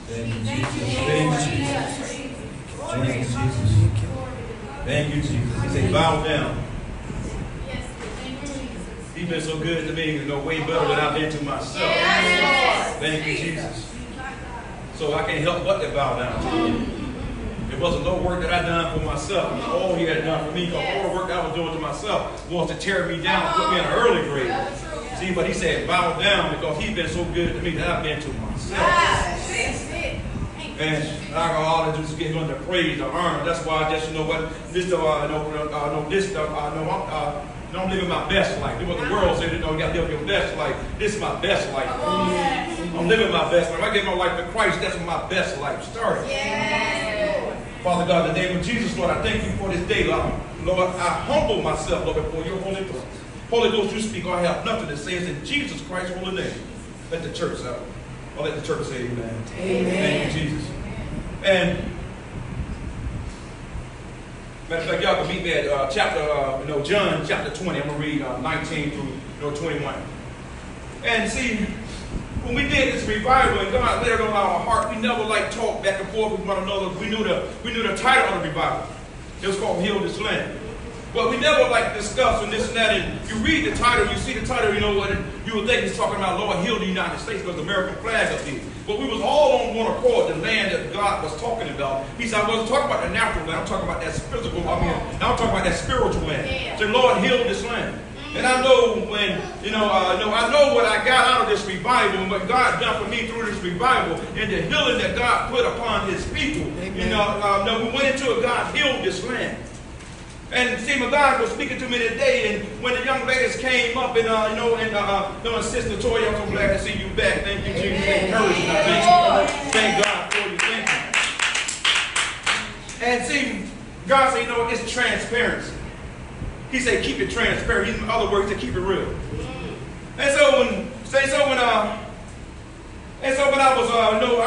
Thank you, Jesus. Thank you, Jesus. Thank you, Jesus. He said, bow down. He's been so good to me, you know, way better than I've been to myself. Thank you, Jesus. So I can't help but to bow down to him. It wasn't no work that I done for myself. It was all he had done for me. Because all the work I was doing to myself was to tear me down, put me in an early grade. See, but he said, bow down because he's been so good to me that I've been to myself. And I got all to just give him the praise, the honor. That's why I just, you know what, I'm living my best life. This is what the world said, you know, you got to live your best life. This is my best life. I'm living my best life. I gave my life to Christ. That's when my best life started. Father God, in the name of Jesus, Lord, I thank you for this day, Lord. Lord, I humble myself, Lord, before your holy throne. Holy Ghost, you speak. I have nothing to say. It's in Jesus Christ's holy name. Let the church out. Or let the church say amen. Amen. Thank you, Jesus. And matter of fact, y'all can meet me at John chapter 20. I'm going to read 19 through 21. And see, when we did this revival and God laid it on our heart, we never talked back and forth with one another. We knew the title of the revival. It was called Heal This Land. But we never discuss and this and that. And you read the title, you see the title, you know what, you would think he's talking about Lord heal the United States because the American flag up here. But we was all on one accord, the land that God was talking about. He said, I wasn't talking about the natural land, I'm talking about that physical, I'm talking about that spiritual land. So Lord heal this land. And I know when, I know what I got out of this revival and what God done for me through this revival and the healing that God put upon his people. Amen. We went into it, God healed this land. And see, my God was speaking to me today, and when the young ladies came up, and Sister Toya, I'm so glad to see you back. Thank you, Jesus. Encouragement. Thank God for you. Thank you. And see, God said, it's transparency. He said, keep it transparent. In other words, to keep it real. And so when I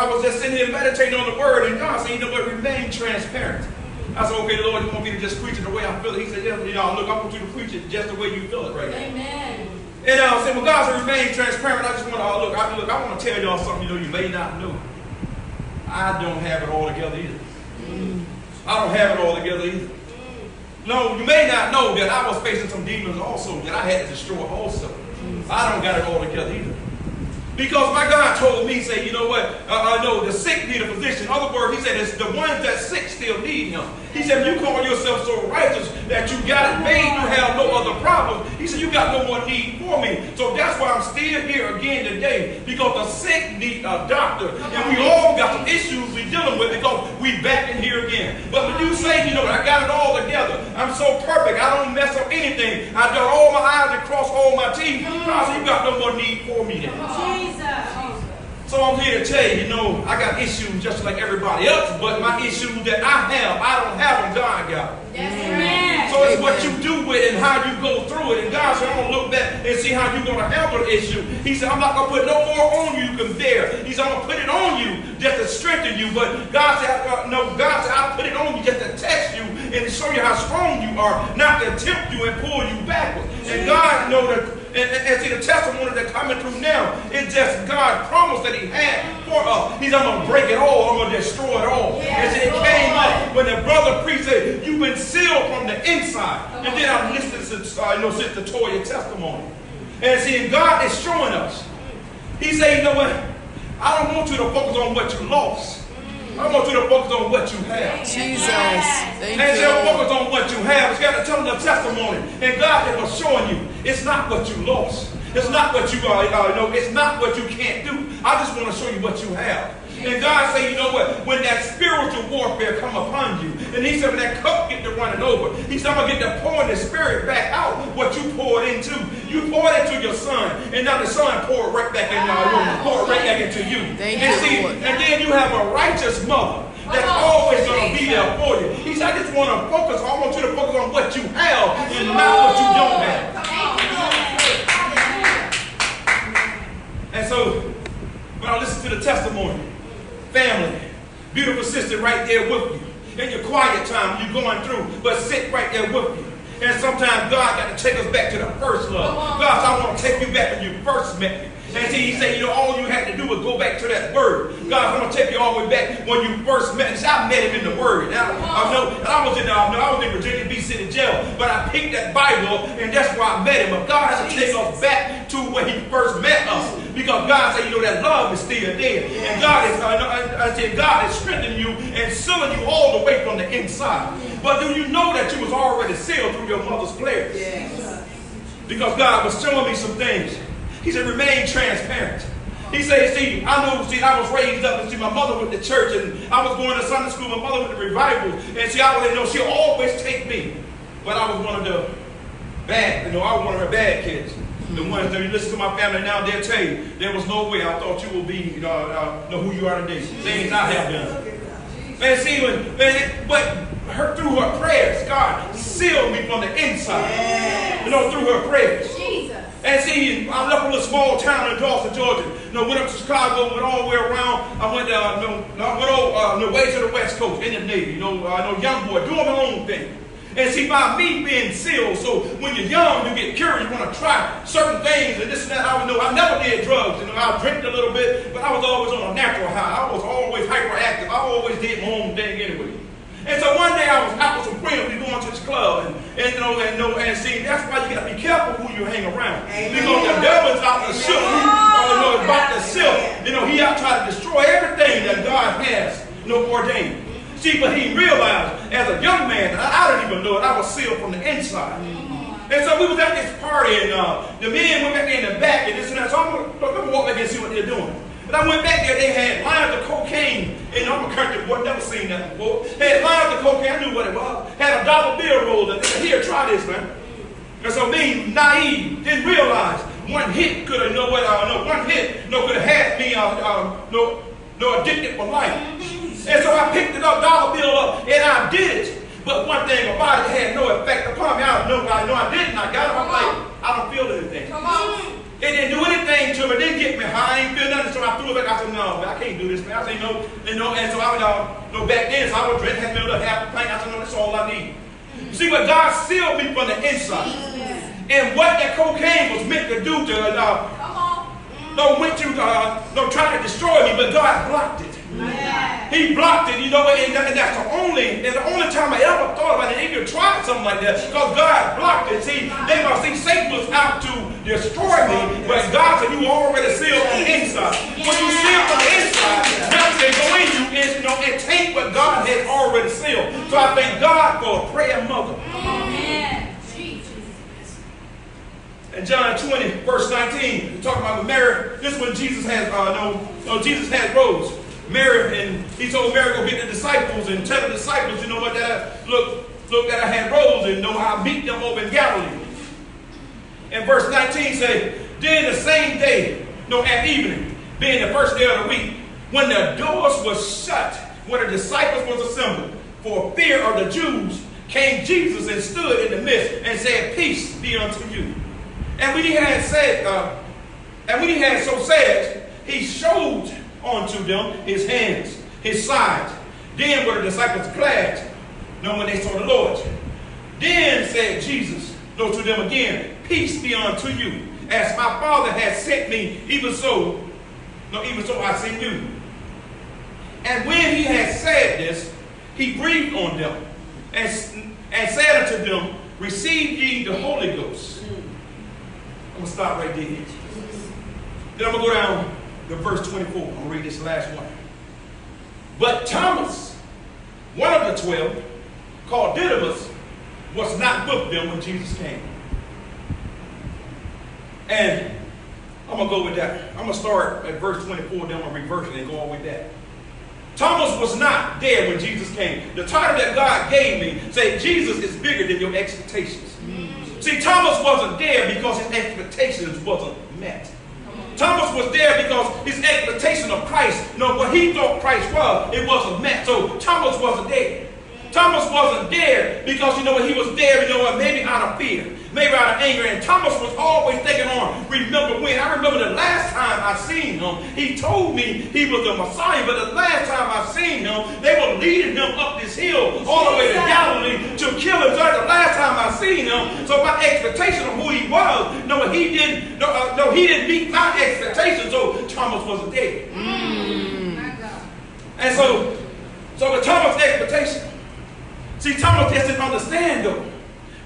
was just sitting here meditating on the word, and God said, remain transparent. I said, okay, Lord, you want me to just preach it the way I feel it? He said, yeah, look, I want you to preach it just the way you feel it right now. Amen. And I said, well, God said, remain transparent. I just want to, I want to tell y'all something, you may not know. I don't have it all together either. I don't have it all together either. No, you may not know that I was facing some demons also that I had to destroy also. I don't got it all together either. Because my God told me, say, you know what, the sick need a physician. In other words, he said, it's the ones that sick still need him. He said, if you call yourself so righteous that you got it made, you have no other problems. He said, you got no more need for me. So that's why I'm still here again today, because the sick need a doctor. And we all got some issues we're dealing with because we back in here again. But when you say, I got it all together, I'm so perfect, I don't mess up anything, I done all my I's and crossed all my T's, God said, you got no more need for me then. So I'm here to tell you, I got issues just like everybody else, but my issues that I don't have them, God got them. Yes, so it's what you do with it and how you go through it. And God said, I'm going to look back and see how you're going to handle the issue. He said, I'm not going to put no more on you can bear. He said, I'm going to put it on you just to strengthen you. But God said, I'll put it on you just to test you and to show you how strong you are, not to tempt you and pull you backwards. And God knows that. And see, the testimony that's coming through now is just God promised that he had for us. He said, I'm going to break it all. I'm going to destroy it all. And see, it came up when the brother preached, said, you've been sealed from the inside. And then I listened to Sister Toya's testimony. And see, God is showing us. He said, you know what? I don't want you to focus on what you lost. I want you to focus on what you have. Jesus. Thank you. And so focus on what you have. It's got to tell them the testimony. And God is showing you it's not what you lost. It's not what you it's not what you can't do. I just want to show you what you have. And God said, you know what? When that spiritual warfare come upon you, and he said when that cup get to running over, he said, I'm going to get to pouring the spirit back out what you poured into. You poured into your son, and now the son poured right back in your room, poured right back into you. And then you have a righteous mother that's always going to be there for you. He said, I just want to focus. I want you to focus on what you have and not what you don't have. And so, when I listen to the testimony, family, beautiful sister right there with you. In your quiet time, you're going through, but sit right there with you. And sometimes God got to take us back to the first love. God said, I want to take you back when you first met me. And see, he said, all you had to do was go back to that word. God, I'm going to take you all the way back when you first met him. I met him in the Word. I was in Virginia Beach City Jail, but I picked that Bible, and that's where I met him. But God has to take us back to when he first met us, because God said, that love is still there, and God is strengthening you and sealing you all the way from the inside. But do you know that you was already sealed through your mother's prayers? Yes. Because God was showing me some things. He said, remain transparent. He said, I was raised up, and my mother went to church, and I was going to Sunday school, my mother went to revival, and she'll always take me. But I was one of the bad, I was one of her bad kids. The ones that you listen to my family now, they'll tell you, there was no way I thought you would be, know who you are today. Things I have done. And through her prayers, God sealed me from the inside. Yes. Through her prayers. Jesus. And I left a little small town in Dawson, Georgia. Went up to Chicago, went all the way around. I went way to the West Coast in the Navy. Young boy, doing my own thing. And by me being sealed, so when you're young, you get curious, you want to try certain things and this and that. I never did drugs. I drank a little bit, but I was always on a natural high. I was always hyperactive. I always did my own thing anyway. And so one day I was out with some friends, we going to this club, and that's why you got to be careful who you hang around. Amen. Because the devil's out to shoot you, about to sift. He out trying to destroy everything that God has ordained. But he realized as a young man, I didn't even know it, I was sealed from the inside. And so we was at this party, and the men went back there in the back, and this and that. So I'm going to walk back and see what they're doing. And I went back there, they had lines of cocaine, and I'm a country boy, never seen that before. They had lines of cocaine, I knew what it was. Had a dollar bill rolled, and they said, here, try this, man. And so me, naive, didn't realize one hit could have, one hit could have had me addicted for life. And so I picked it up, dollar bill up, and I did it. But one thing about it had no effect upon me. I know I didn't. I got it. I'm like, I don't feel anything. Come on. It didn't do anything to me. It didn't get me high. I ain't feel nothing. So I threw it back. I said, no, man, I can't do this, man. I said, no. And so I was, back then, so I was drinking, had me a half a pint. I said, no, that's all I need. You see, but God sealed me from the inside. And what that cocaine was meant to do to, try to destroy me, but God blocked it. Yeah. He blocked it, and that's the only time I ever thought about it, even tried something like that, because God blocked it. See, Satan was out to destroy me, but God said, you already sealed from the inside. When you seal from the inside, nothing can go in you, and take what God has already sealed. So I thank God for a praying mother. Amen. In John 20, verse 19, talking about Mary, this is when Jesus has rose. Mary, and he told Mary, go get the disciples and tell the disciples, look that I had rose, and I'll meet them over in Galilee. And verse 19 says, then the same day, at evening, being the first day of the week, when the doors were shut, where the disciples was assembled, for fear of the Jews, came Jesus and stood in the midst and said, peace be unto you. And when he had so said, he showed unto them his hands, his sides. Then were the disciples glad, when they saw the Lord. Then said Jesus to them again, peace be unto you. As my Father has sent me, even so I send you. And when he had said this, he breathed on them and said unto them, receive ye the Holy Ghost. I'm going to stop right there. Then I'm going to go down to verse 24. I'm going to read this last one. But Thomas, one of the 12, called Didymus, was not with them when Jesus came. And I'm going to go with that. I'm going to start at verse 24, then I'm going to reverse it and go all the way back. Thomas was not there when Jesus came. The title that God gave me said, Jesus is bigger than your expectations. See, Thomas wasn't there because his expectations wasn't met. Thomas was there because his expectation of Christ, what he thought Christ was, it wasn't met. So Thomas wasn't there. Thomas wasn't there because, he was there, maybe out of fear, maybe out of anger. And Thomas was always thinking on, remember when. I remember the last time I seen him, he told me he was the Messiah. But the last time I seen him, they were leading him up this hill all the way to Galilee to kill him. So the last time I seen him, so my expectation of who he was, he didn't meet my expectations. So Thomas wasn't there. And so with Thomas' expectation, see, Thomas just didn't understand though.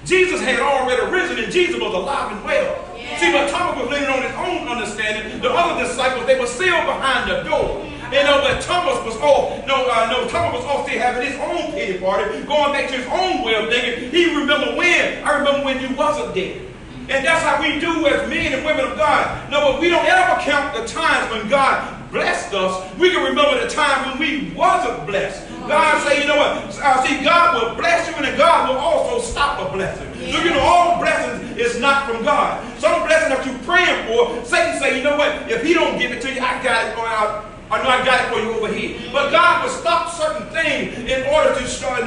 Jesus had already risen and Jesus was alive and well. Yeah. See, but Thomas was leaning on his own understanding. The other disciples, they were still behind the door. But Thomas was Thomas was off there having his own pity party, going back to his own way of thinking. He remember when? I remember when you wasn't dead. And that's how we do as men and women of God. No, but we don't ever count the times when God blessed us. We can remember the time when we wasn't blessed. God say, you know what? See, God will bless you and then God will also stop a blessing. Yeah. So, all blessings is not from God. Some blessing that you're praying for, Satan say, you know what? If he don't give it to you, I got it going out. I know I got it for you over here. But God will stop certain things in order to stop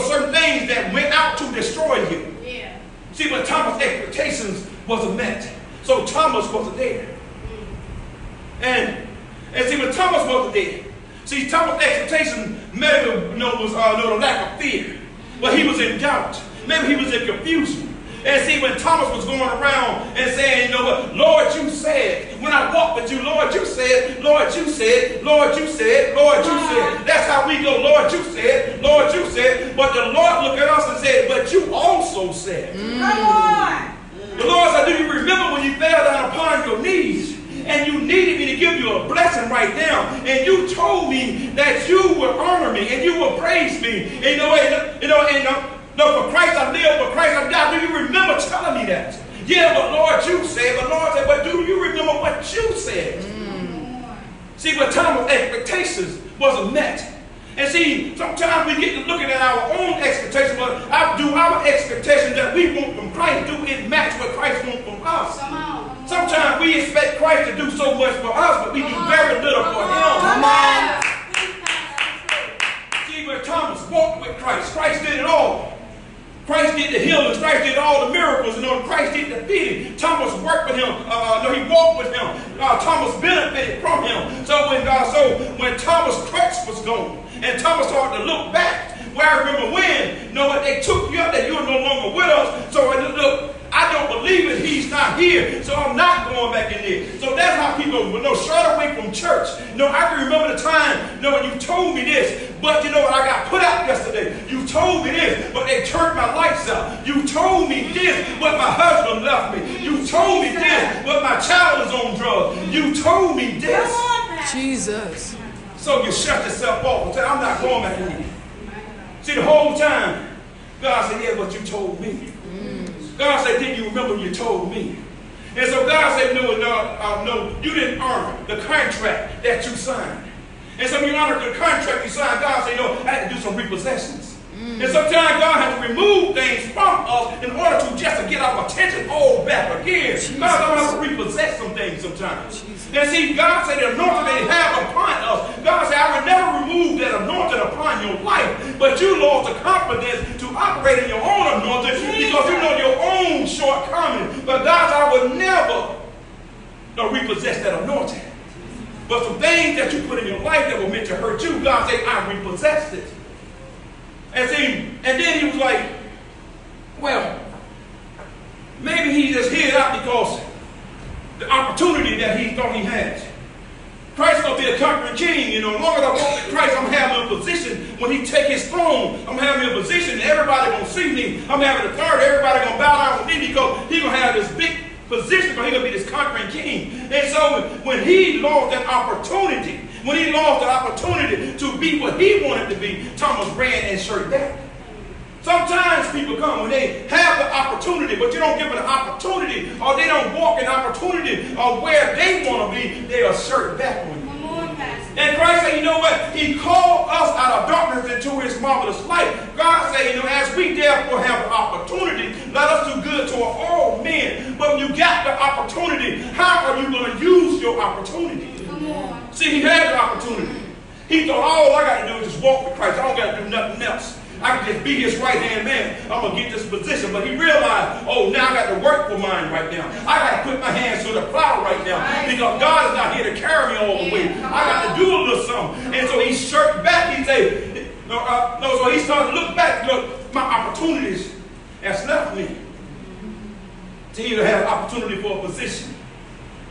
certain things that went out to destroy you. Yeah. See, but Thomas' expectations wasn't met. So Thomas wasn't there. And see, when Thomas wasn't there, see, Thomas' expectation maybe was the lack of fear. But he was in doubt. Maybe he was in confusion. And see, when Thomas was going around and saying, you know what, Lord, you said, when I walked with you, Lord, you said, Lord, you said, Lord, you said, Lord, you said. That's how we go, Lord, you said, Lord, you said. But the Lord looked at us and said, but you also said. Come on. The Lord said, do you remember when you fell down upon your knees and you needed me to give you a blessing right now, and you told me that you would honor me and you would praise me, for Christ I live, for Christ I die. Do you remember telling me that? Yeah, but Lord, you said. But Lord said, but do you remember what you said? See, but Thomas' expectations wasn't met. And see, sometimes we get to looking at our own expectations, but do our expectations that we want from Christ, do it match what Christ wants from us? Sometimes we expect Christ to do so much for us, but we do very little for him. See, but Thomas walked with Christ. Christ did it all. Christ did the healings. Christ did all the miracles. Christ did the feeding. Thomas worked with him. He walked with him. Thomas benefited from him. So when Thomas' crutch was gone, and Thomas started to look back, where I remember when, they took you up, that you were no longer with us. So look, I don't believe it. He's not here. So I'm not going back in there. So that's how people shut away from church. I can remember the time, when you told me this, but I got put out yesterday. You told me this, but they turned my lights out. You told me this, but my husband left me. You told me this, but my child is on drugs. You told me this. Jesus. So you shut yourself off and say, I'm not going back in there. See, the whole time, God said, yeah, but you told me. God said, didn't you remember you told me? And so God said, no, you didn't honor the contract that you signed. And so you honored the contract you signed. God said, I had to do some repossessions. And sometimes God has to remove things from us in order to just to get our attention all back again. God has to repossess some things sometimes. And see, God said the anointing that he have upon us, God said, I will never remove that anointing upon your life. But you lost the confidence to operate in your own anointing because you know your own shortcomings. But God said, I will never repossess that anointing. But some things that you put in your life that were meant to hurt you, God said, I repossessed it. And then he was like, well, maybe he just hid out because the opportunity that he thought he had. Christ's going to be a conquering king. Long as I walk with Christ, I'm having a position. When he take his throne, I'm having a position. And everybody going to see me. I'm having authority. Everybody going to bow down with me because he's going to have this big position because he's going to be this conquering king. And so when he lost that opportunity, to be what he wanted to be, Thomas ran and shirked back. Sometimes people come when they have the opportunity, but you don't give them the opportunity, or they don't walk in opportunity or where they want to be, they'll shirk back on you. And Christ said, you know what? He called us out of darkness into his marvelous light. God said, as we therefore have the opportunity, let us do good toward all men. But when you got the opportunity, how are you going to use your opportunity? See, he had the opportunity. He thought, all I got to do is just walk with Christ. I don't got to do nothing else. I can just be his right-hand man. I'm going to get this position. But he realized, now I got to work for mine right now. I got to put my hands to the plow right now. Because God is not here to carry me all the way. I got to do a little something. And so he shirked back. He said, so he started to look back. Look, my opportunities has left me. To either have opportunity for a position.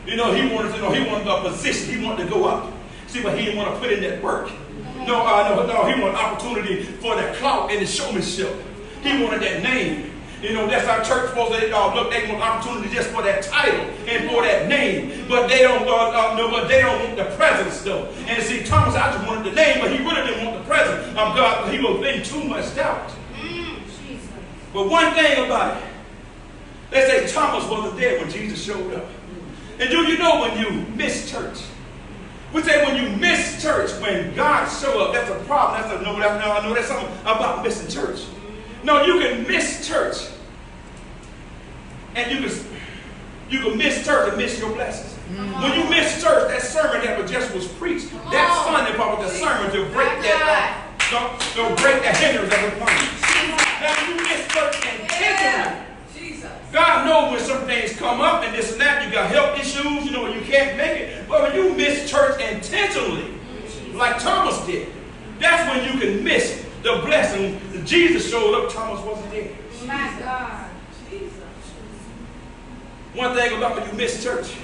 He wanted a position. He wanted to go up. See, but he didn't want to put in that work. No, he wanted opportunity for that clout and the showmanship. He wanted that name. You know, that's our church folks. They look, they want opportunity just for that title and for that name, but they don't want the presence though. And see, Thomas, I just wanted the name, but he really didn't want the presence of God. He was in too much doubt. But one thing about it, they say Thomas wasn't there when Jesus showed up. And do you know when you miss church? We say when you miss church, when God show up, that's a problem. I know that's something about missing church. No, you can miss church, and you can miss church and miss your blessings. When you miss church, that sermon that was preached, that Sunday part was the sermon to break that, break the hindrance of the plans. Now you miss church intentionally. God knows when some things come up and this and that, you got health issues, you know, you can't make it. But when you miss church intentionally, like Thomas did, that's when you can miss the blessing. Jesus showed up, Thomas wasn't there. My God. Jesus. One thing about when you miss church,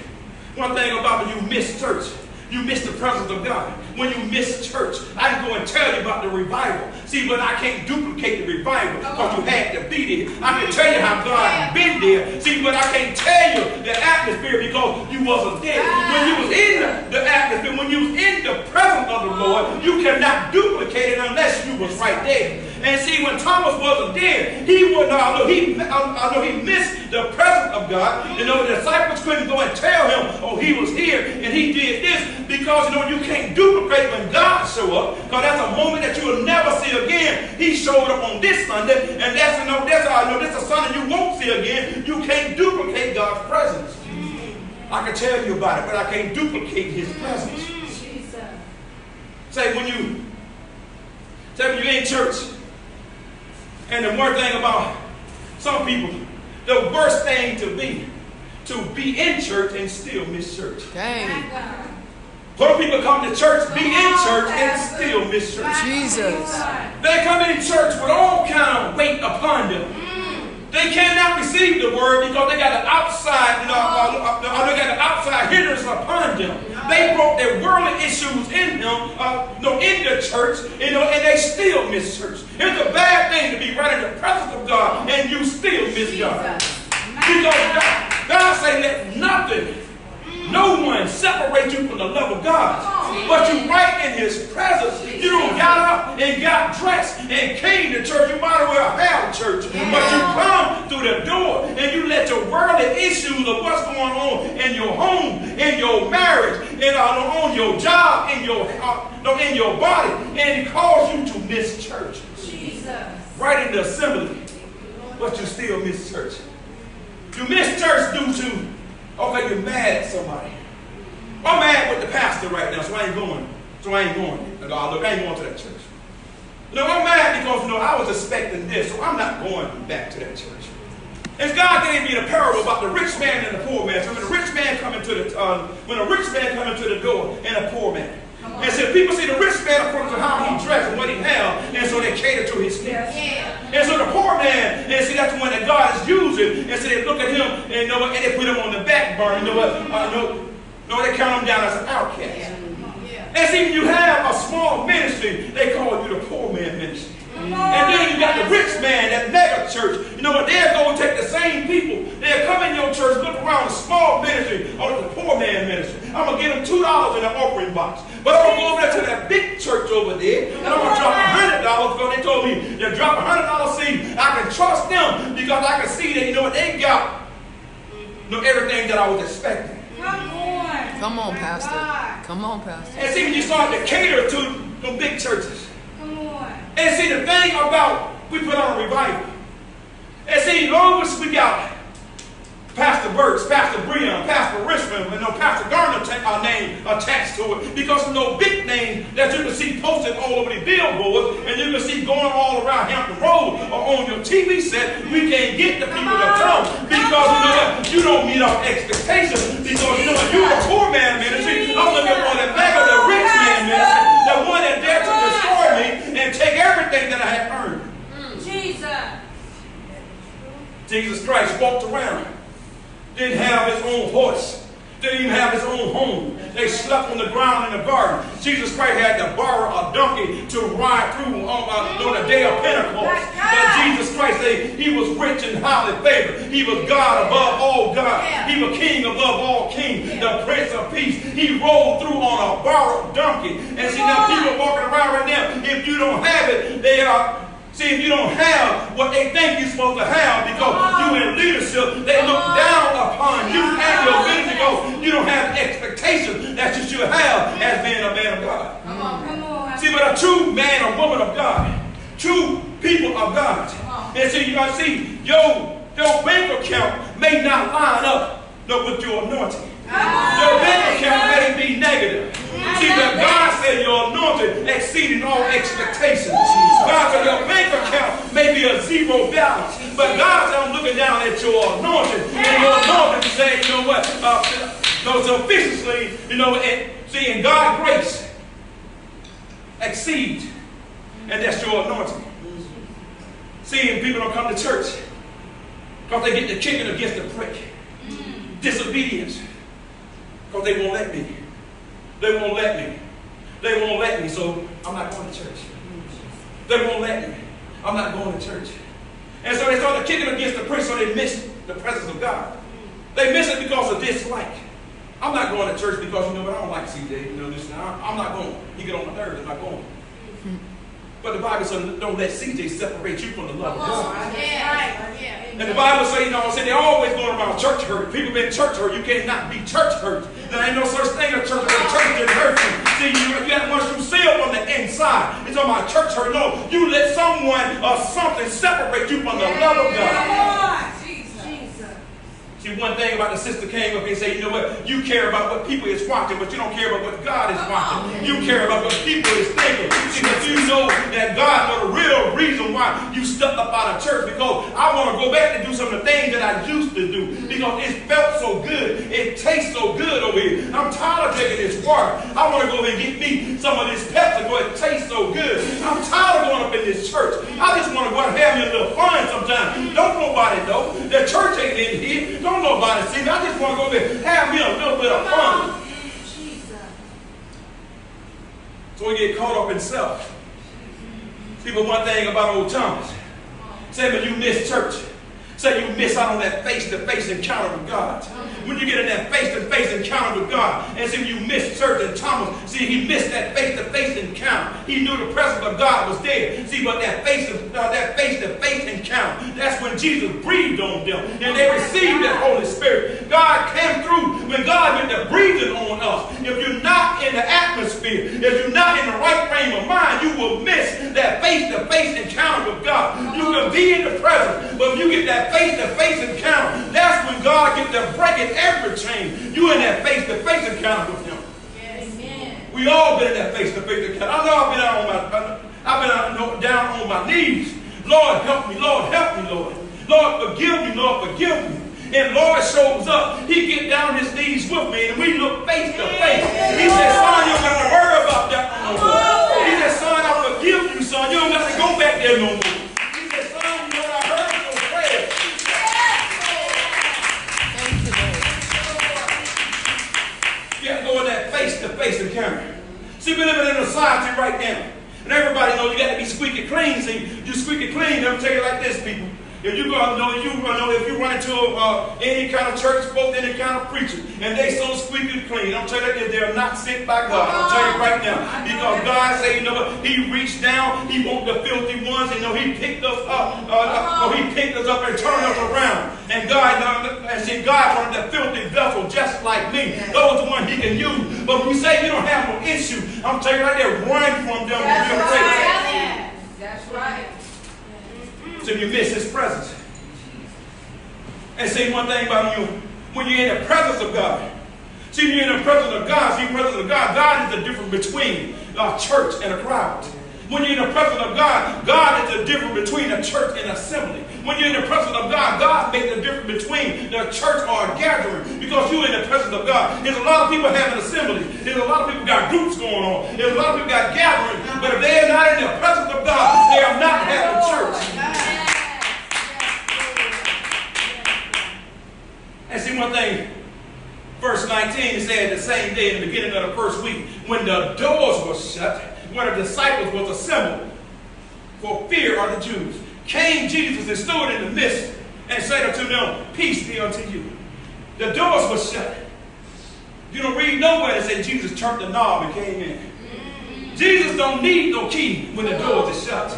you miss the presence of God. When you miss church, I can go and tell you about the revival. See, but I can't duplicate the revival because you had to be there. I can tell you how God been there. See, but I can't tell you the atmosphere because you wasn't there. When you was in the atmosphere, when you was in the presence of the Lord, you cannot duplicate it unless you was right there. And see, when Thomas wasn't there, he would not. He missed the presence of God. You know, the disciples couldn't go and tell him, oh, he was here and he did this, because you know you can't duplicate when God show up, because that's a moment that you will never see again. He showed up on this Sunday, and that's a Sunday you won't see again. You can't duplicate God's presence. I can tell you about it, but I can't duplicate His presence. Say when you're in church. And the worst thing about some people, the worst thing to be in church and still miss church. Dang. Some people come to church, be in church, and still miss church. Jesus. They come in church with all kind of weight upon them. They cannot receive the word because they got an outside, hindrance upon them. They brought their worldly issues in them, in the church, and they still miss church. It's a bad thing to be right in the presence of God and you still miss God. Because God say let nothing, no one separate you from the love of God. But you right in His presence. You don't got up and got dressed and came to church. You might as well have church. But you come through the door and you let your worldly issues of what's going on in your home, in your marriage, on your job, in your body, and it causes you to miss church. Jesus. Right in the assembly, but you still miss church. You miss church due to, okay, you're mad at somebody. I'm mad with the pastor right now, so I ain't going. I ain't going to that church. I'm mad because I was expecting this, so I'm not going back to that church. And God gave me the parable about the rich man and the poor man. So when a rich man come into the door and a poor man. And so people see the rich man according to how he dressed and what he had, and so they cater to his needs. And so the poor man, and see that's the one that God is using, and so they look at him and they put him on the back burner. They count him down as an outcast. And see, when you have a small ministry, they call you the poor man ministry. And then you got the rich man, that mega church. But they'll go and take the same people. They'll come in your church, look around the small ministry or the poor man ministry. I'm going to give them $2 in the offering box. But I'm going to go over there to that big church over there, and I'm going to drop $100 because they told me to drop $100 seed. I can trust them because I can see that, they got everything that I was expecting. Come on, Pastor. Come on, Pastor. And see, when you start to cater to the big churches. And see, the thing about, we put on a revival. And see, long as we got Pastor Burkes, Pastor Breon, Pastor Richmond, Pastor Garner name attached to it, because of no big name that you can see posted all over the billboards, and you can see going all around Hampton Road or on your TV set, we can't get the people to come because you don't meet our expectations. Because you're a poor man ministry. I'm looking for the mega, the rich man ministry, the one that dared to destroy me and take everything that I had earned. Jesus Christ walked around. Didn't have his own horse. Didn't even have his own home. They slept on the ground in the garden. Jesus Christ had to borrow a donkey to ride through on the day of Pentecost. But Jesus Christ, he was rich and highly favored. He was God above all God. He was King above all kings, the Prince of Peace. He rolled through on a borrowed donkey. And see, now people walking around right now, if you don't have it, they are... See, if you don't have what they think you're supposed to have because you're in leadership, they look down upon you and your ability because you don't have the expectation that you should have as being a man of God. Come on. See, but a true man or woman of God, true people of God, and see, you got to see, your bank account may not line up with your anointing. Your bank account may be negative. See, but God said your anointing exceeding all expectations. God said your bank account may be a zero balance. But God said, I'm looking down at your anointing. And your anointing saying, you know what? Those efficiently, you know, and see, in God's grace, exceed. And that's your anointing. See, and people don't come to church because they get the kicking against the prick. Disobedience. Because they won't let me. They won't let me. They won't let me, so I'm not going to church. They won't let me. I'm not going to church. And so they started kicking against the prick, so they missed the presence of God. They miss it because of dislike. I'm not going to church because, you know, but I don't like CJ. You know, listen, I'm not going. He get on my nerves. I'm not going. But the Bible says, don't let CJ separate you from the love of God. And the Bible says, you know, they're always going around church hurt. People been church hurt. You cannot be church hurt. There ain't no such thing as church hurt. Church didn't hurt you. See, you got once you seal from the inside. It's talking about church hurt. No, you let someone or something separate you from the love of God. See, one thing about the sister came up and said, you know what, you care about what people is watching, but you don't care about what God is watching. You care about what people is thinking. See, but you know that God was the real reason why you stepped up out of church, because I want to go back and do some of the things that I used to do, because it felt so good. It tastes so good over here. I'm tired of drinking this water. I want to go and get me some of this Pepsi because it tastes so good. I'm tired of going up in this church. I just want to go and have me a little fun sometimes. Don't nobody know. The church ain't in here. Don't nobody see me. I just want to go there and have me a little bit of fun. So we get caught up in self. See, but one thing about old Thomas, say when you miss church, say you miss out on that face-to-face encounter with God. When you get in that face-to-face encounter with God, and see you miss church, and Thomas, see, he missed that face-to-face encounter. He knew the presence of God was there. See, but that face-to-face encounter, that's when Jesus breathed on them, and they received that Holy Spirit. God came through when God did the breathing on us. If you're not in the atmosphere, if you're not in the right frame of mind, you will miss that face-to-face encounter with God. You can be in the presence, but if you get that face-to-face encounter, that's when God gets to breaking every chain. You in that face-to-face encounter with Him. Yes. Amen. We all been in that face-to-face encounter. I know I've been down on my knees. Lord, help me. Lord, help me, Lord. Lord, forgive me. Lord, forgive me. And Lord shows up. He get down his knees with me, and we look face to face. He said, son, you don't got to worry about that no more. He said, son, I forgive you, son. You don't got to go back there no more. Face encounter. See, we're living in a society right now, and everybody knows you got to be squeaky clean. See, you squeaky clean. Let me tell you like this, people. If you if you run into any kind of church, both any kind of preacher, and they so squeaky clean, I'm telling you, they're not sent by God. I'm telling you right now, because God said, you know what? He reached down. He want the filthy ones, and He picked us up. He picked us up and turned us around. And God wanted the filthy vessel just like me. Those are the ones He can use. But when you say you don't have no issue, I'm telling you right there, run from them. That's right. So you miss His presence. And see one thing about you, when you're in the presence of God, see when you're in the presence of God, God is the difference between a church and a crowd. When you're in the presence of God, God is the difference between a church and assembly. When you're in the presence of God, God makes the difference between the church or a gathering, because you're in the presence of God. There's a lot of people having assemblies. There's a lot of people got groups going on. There's a lot of people got gatherings. But if they're not in the presence of God, they are not having church. And see one thing, 1 verse 19, it said the same day in the beginning of the first week, when the doors were shut, where the disciples was assembled for fear of the Jews, came Jesus and stood in the midst and said unto them, peace be unto you. The doors were shut. You don't read nowhere that said Jesus turned the knob and came in. Jesus don't need no key when the doors are shut.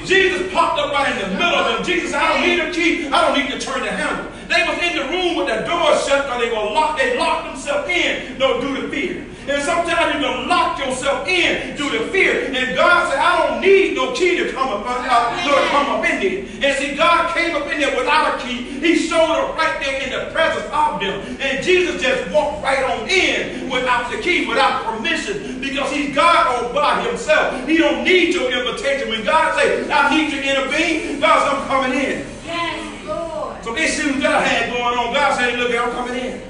Jesus popped up right in the middle of them. Jesus said, I don't need a key. I don't need to turn the handle. They was in the room with the doors shut because they were locked. They locked themselves in, due to fear. And sometimes you can lock yourself in due to fear. And God said, I don't need no key to come up in there. And see, God came up in there without a key. He showed up right there in the presence of them. And Jesus just walked right on in without the key, without permission, because he's God all by himself. He don't need your invitation. When God says, I need to intervene, God says, I'm coming in. Yes, Lord. Some issues that I had going on, God said, look, I'm coming in.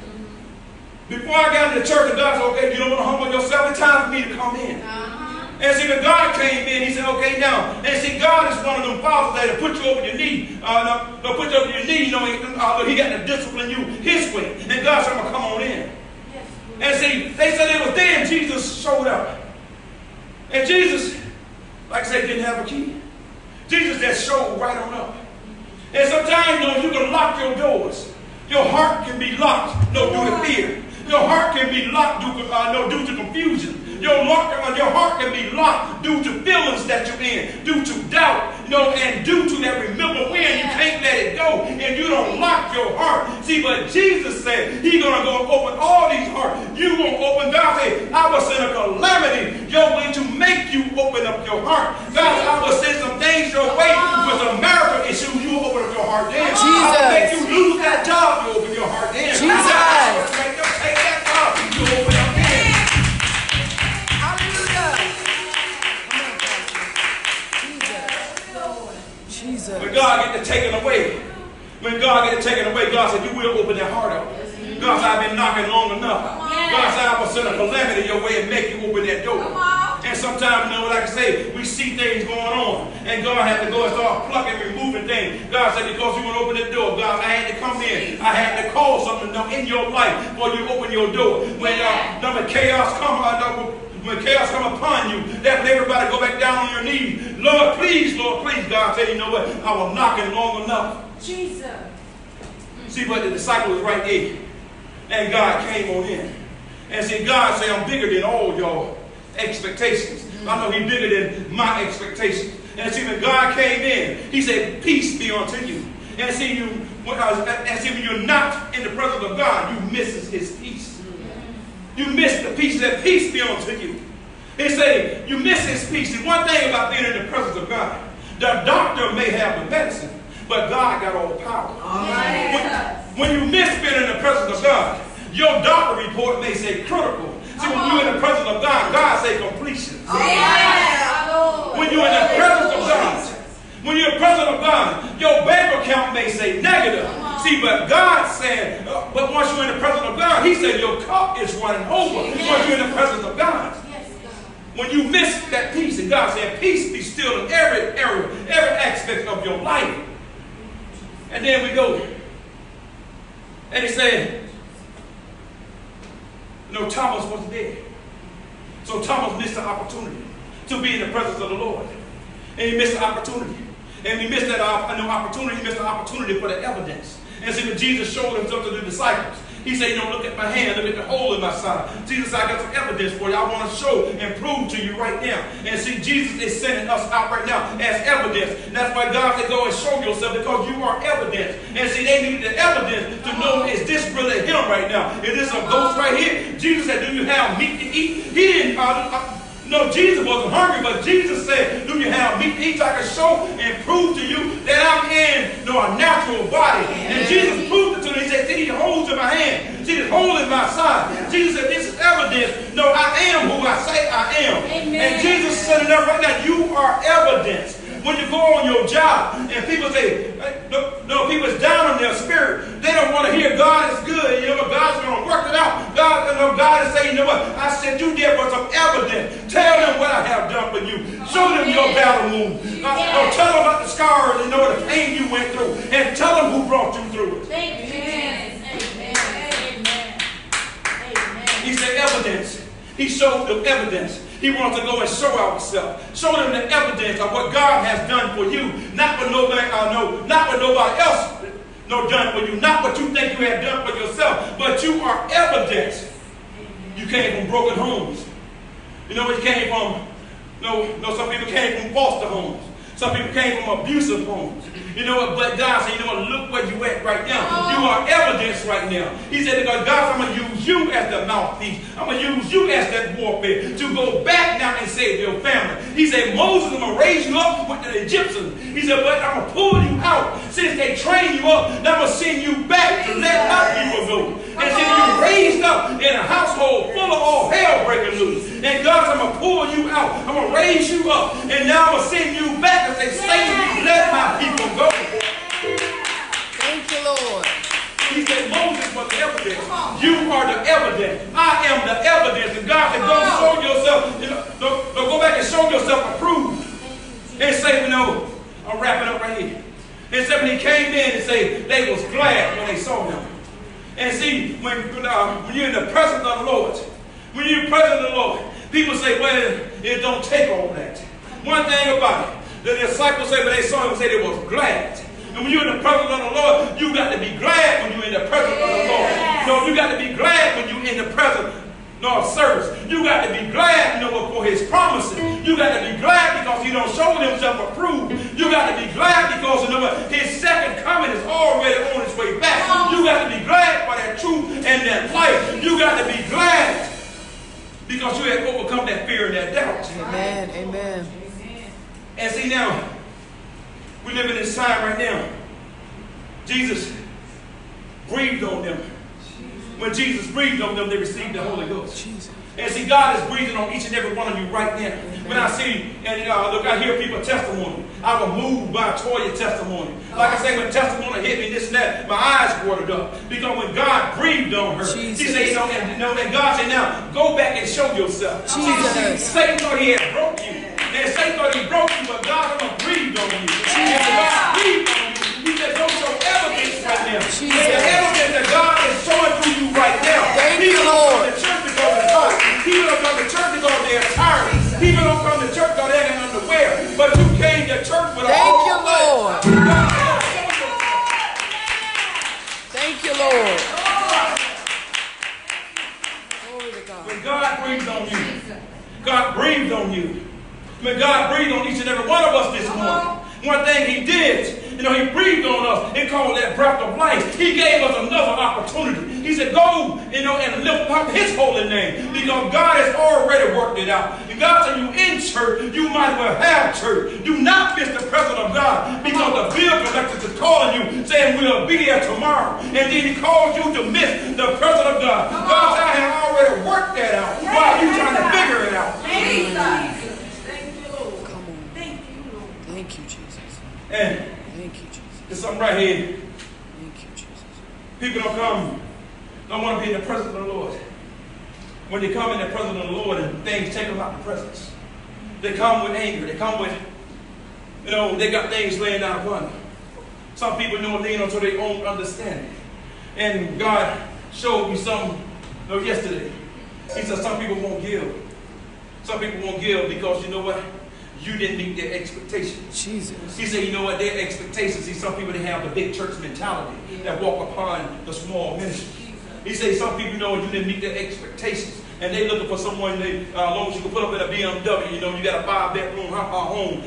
Before I got into the church, God said, okay, you don't want to humble yourself, it's time for me to come in. And see, when God came in, he said, okay, now. And see, God is one of them fathers that put you over your knee. They'll put you over your knee, he got to discipline you his way. And God said, I'm going to come on in. Yes. And see, they said it was then Jesus showed up. And Jesus, like I said, didn't have a key. Jesus just showed right on up. And sometimes, you can lock your doors. Your heart can be locked, due to fear. Your heart can be locked due to confusion. Your heart can be locked due to feelings that you're in, due to doubt, and due to that remember when you can't let it go, and you don't lock your heart. See, but Jesus said he's going to go open all these hearts. You won't open. God said, I will send a calamity your way to make you open up your heart. God said, I will send some things your way with a marital issue. You will open up your heart then. Jesus. I will make you lose that job. You open your heart then. Jesus. I will make you take that job. You open up then. When God get to taken away, God said, you will open that heart up. God said, I've been knocking long enough. God said, I will send a calamity your way and make you open that door. And sometimes, like I say, we see things going on. And God had to go and start plucking, removing things. God said, because you want to open the door, God, I had to come in. I had to call something in your life before you open your door. When chaos come upon you, that everybody go back down on your knees. Lord, please, God said, you know what? I was knocking long enough. Jesus. See, but the disciple was right there. And God came on in. And see, God said, I'm bigger than all your expectations. I know he's bigger than my expectations. And see, when God came in, he said, peace be unto you. And see, when you're not in the presence of God, you miss his peace. You miss the peace. He said, peace be unto you. He said, you miss his peace. And one thing about being in the presence of God, the doctor may have the medicine, but God got all the power. When you miss being in the presence of God, your doctor report may say critical. See, when you're in the presence of God, God say completion. When you're in the presence of God, when you're in the presence of God, your bank account may say negative. See, but God said, but once you're in the presence of God, he said your cup is running over. Once you're in the presence of God. When you miss that peace, and God said, peace be still in every area, every aspect of your life. And then we go. And he said, Thomas wasn't there. So Thomas missed the opportunity to be in the presence of the Lord. And he missed the opportunity. And he missed that opportunity. He missed the opportunity for the evidence. And see, when Jesus showed himself to the disciples, he said, look at my hand, look at the hole in my side. Jesus said, I got some evidence for you. I want to show and prove to you right now. And see, Jesus is sending us out right now as evidence. And that's why God said, go and show yourself, because you are evidence. And see, they need the evidence to know, is this really him right now? Is this a ghost right here? Jesus said, do you have meat to eat? He didn't, no, Jesus wasn't hungry, but Jesus said, do you have meat to eat so I can show and prove to you that I'm in a natural body? And Jesus proved it to me. He said, see these holes in my hand. See this hole in my side. Jesus said, this is evidence. No, I am who I say I am. Amen. And Jesus said it right now, you are evidence. When you go on your job and people say, people's down in their spirit, they don't want to hear God is good. God's going to work it out. God is saying, I sent you there for some evidence. Tell them what I have done for you. Show them your battle wound. Tell them about the scars and the pain you went through. And tell them who brought you through it. Thank you, Jesus. Amen. showed them evidence. He wants to go and show ourselves. Show them the evidence of what God has done for you. Not what nobody else done for you. Not what you think you have done for yourself. But you are evidence. You came from broken homes. You know where you came from? No, some people came from foster homes. Some people came from abusive homes. You know what? But God said, you know what? Look where you at right now. You are evidence right now. He said, because God, I'm going to use you as the mouthpiece. I'm going to use you as that warfare to go back now and save your family. He said, Moses, I'm going to raise you up with the Egyptians. He said, but I'm going to pull you out. Since they trained you up, now I'm going to send you back to let my people go. And then you raised up in a household full of all hell breaking loose. And God, I'm going to pull you out. I'm going to raise you up. And now I'm going to send you back and say, Satan, let my people go. Thank you, Lord. He said, Moses was the evidence. You are the evidence. I am the evidence. And God said, go show yourself, go back and show yourself approved. And say, I'm wrapping up right here. And said when he came in and said they was glad when they saw him. And see, when you're in the presence of the Lord, when you're in the presence of the Lord, people say, well, it don't take all that. One thing about it, the disciples say when they saw him, say they was glad. And when you're in the presence of the Lord, you got to be glad when you're in the presence of the Lord. You got to be glad when you're in the presence of service. You got to be glad, for his promises. You got to be glad because he don't show himself approved. You got to be glad because his second coming is already on its way back. You got to be glad for that truth and that life. You got to be glad because you have overcome that fear and that doubt. Amen. Amen. And see now, we live in this time right now. Jesus breathed on them. When Jesus breathed on them, they received the Holy Ghost. And see, God is breathing on each and every one of you right now. When I see, and look, I hear people's testimony. I was moved by Toya's testimony. Like I say, when testimony hit me, this and that, my eyes watered up. Because when God breathed on her, she said, and God said, now, go back and show yourself. Satan thought he had broke you. And Satan thought he broke you, but God breathed on you. And God breathed on you. He said, don't show evidence right now. The evidence that God is showing to you right now. Thank you, Lord. People don't come to church because they're tired. People don't come to church because they're in underwear. But you came to church with a Thank you, Lord. Thank you, Lord. Glory to God. When God breathed on you, God breathed on you. When God breathed on each and every one of us this morning, one thing he did, he breathed on us and called that breath of life. He gave us another opportunity. He said, go, and lift up his holy name because God has already worked it out. And God said, you in church, you might as well have church. Do not miss the presence of God because the bill collector is calling you saying we'll be there tomorrow. And then he calls you to miss the presence of God. God said, I have already worked that out while you trying to figure it out. Thank you, Lord. Come on. Thank you, Lord. Thank you, Jesus. And thank you, Jesus. There's something right here. Thank you, Jesus. People don't want to be in the presence of the Lord. When they come in the presence of the Lord and things take them out of the presence, they come with anger. They come with, they got things laying down upon them. Some people lean onto their own understanding. And God showed me something yesterday. He said some people won't give. Some people won't give because you know what? You didn't meet their expectations. Jesus. He said, their expectations. See, some people, they have the big church mentality that walk upon the small ministry. He said, some people, you didn't meet their expectations. And they looking for someone, as long as you can put up in a BMW, you got a 5-bedroom home,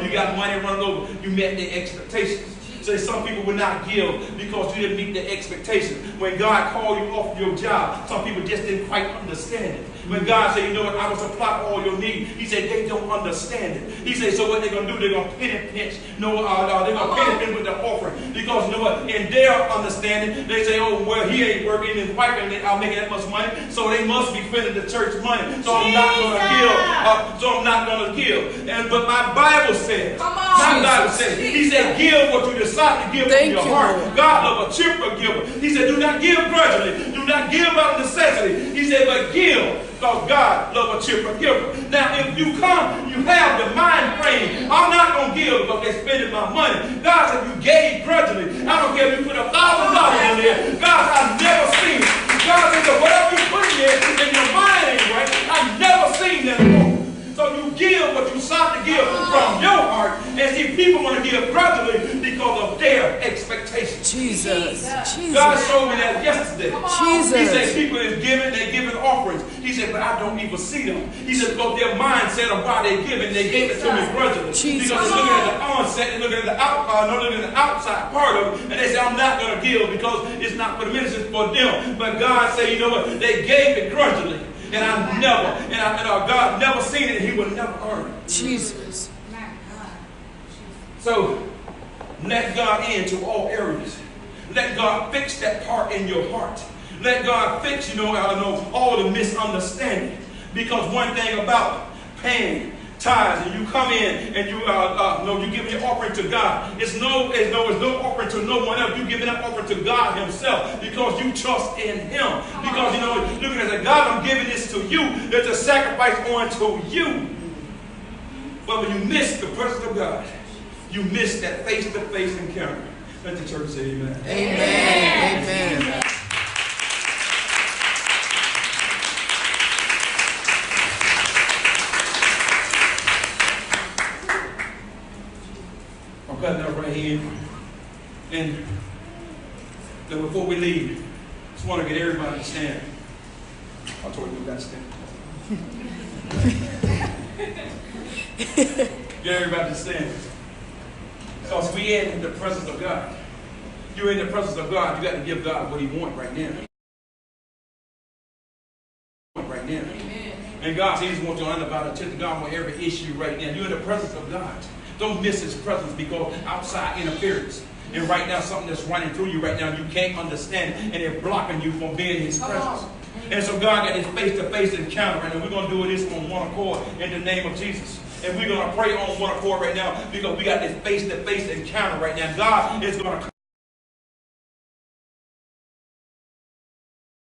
you got money running over, you met their expectations. So some people will not give because you didn't meet their expectations. When God called you off your job, some people just didn't quite understand it. When God said, I will supply all your needs, he said, they don't understand it. He said, so what they're going to do, they're going to penny pinch. They're going to penny pinch with the offering. Because in their understanding, they say, well, he ain't working, his wife ain't making that much money, so they must be spending the church money. So I'm not going to give. But my Bible says, he said, give what you decide to give from your heart. God loves a cheerful giver. He said, do not give grudgingly. Do not give out of necessity. He said, but give. Because God loves a cheerful giver. Now, if you come, you have the mind frame. I'm not going to give because they're spending my money. God said, you gave grudgingly. I don't care if you put $1,000 in there. God said, I've never seen it. God said, whatever you put in there, and your mind ain't right, I've give what you sought to give from your heart. And see, people want to give grudgingly because of their expectations. Jesus. God showed me that yesterday. Jesus. He said people is giving, they're giving offerings. He said, but I don't even see them. He said, because their mindset of why they're giving, they gave it to me grudgingly. Jesus. Because they're looking at the onset, they're looking at the looking at the outside part of it, and they say, I'm not going to give because it's not for the ministry, it's for them. But God said, you know what? They gave it grudgingly. And I never, God never seen it, and he will never earn it. Jesus. So, let God into all areas. Let God fix that part in your heart. Let God fix, all the misunderstanding. Because one thing about paying tithes, and you come in and you give your offering to God. It's no offering to no one else. You give that offering to God himself because you trust in him. Because looking at God, I'm giving this to you. There's a sacrifice on to you. But when you miss the presence of God, you miss that face-to-face encounter. Let the church say amen. Amen. Amen. I'm cutting that right here. And then before we leave, I just want to get everybody to stand. I told you we got to stand. Get everybody to stand. Because we in the presence of God. You're in the presence of God. You got to give God what he wants right now. Right now. Amen. And God says he wants you to attend to God on every issue right now. You're in the presence of God. Don't miss his presence because outside interference. And right now, something that's running through you right now, you can't understand it, and they're blocking you from being in his presence. And so God got this face-to-face encounter right now. We're going to do this on one accord in the name of Jesus. And we're going to pray on one accord right now because we got this face-to-face encounter right now. God is going to